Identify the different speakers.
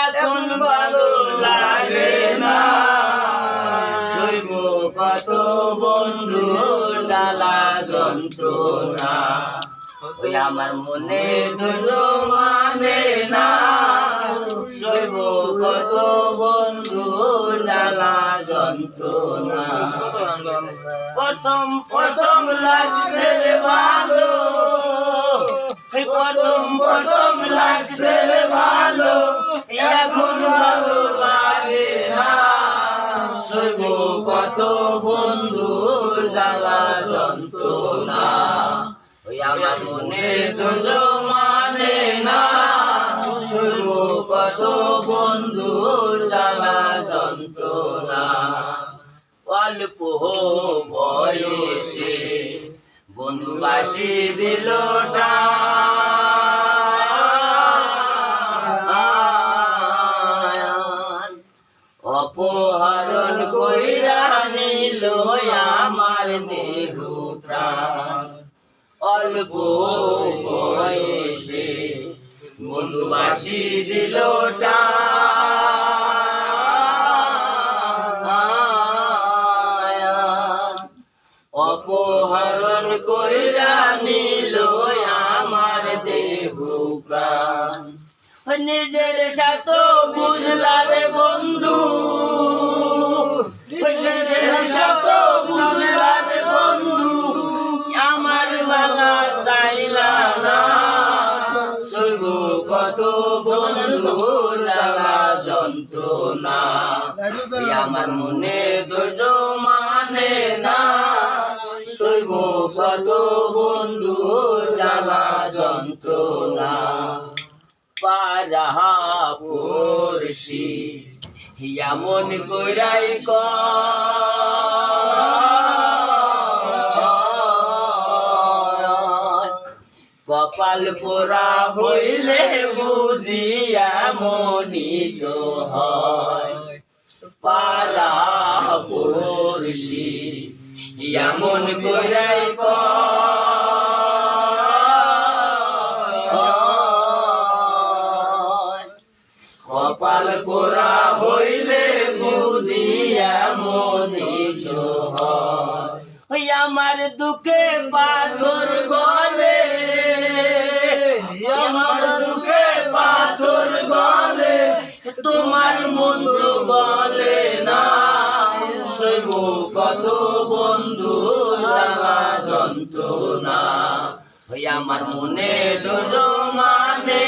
Speaker 1: এখন ভালো লাগে না, সইব কত বন্ধু জ্বালা যন্ত্রণা। ওই আমার মনে দুটো মানে না, সইব কত বন্ধু জ্বালা যন্ত্রণা। প্রথম প্রথম লাগছে রে ভালো, প্রথম লাগছে রে ভালো, এখন ভালো লাগে না, সইব কত বন্ধু জ্বালা যন্ত্রণা। ওই আমার মনে দুটো মানে না, সইব কত বন্ধু জ্বালা যন্ত্রণা। অল্প বয়সে বন্ধু বাসি দিল টান, অপহরণ কইরা নিল আমার দেহ প্রাণ। অল্প বয়সে বন্ধু বাসি দিল টান, অপহরণ কইরা নিল আমার দেহ প্রাণ। নিজের সাথে বুঝলা রে বন্ধু, নিজের সাথে বুঝলা রে বন্ধু, আমার বালা চাইলা না, সইব কত বন্ধু জ্বালা যন্ত্রণা। আমার মনে ধৈর্য মানে না, সইব কত বন্ধু জ্বালা যন্ত্রণা। পারাহা পড়শি এমন কইরাই কপাল পোড়া হইলে বুঝি এমনই তো হয়। পারা পড়শি এমন কইরাই কপাল পোড়া হইলে বুঝি এমনই তো হয়। আমার দুঃখে পাথর গলে, আমার দুঃখে পাথর গলে, তোমার মন বলে না, সইব কত বন্ধু জ্বালা যন্ত্রণা। আমার মনে দুটো মানে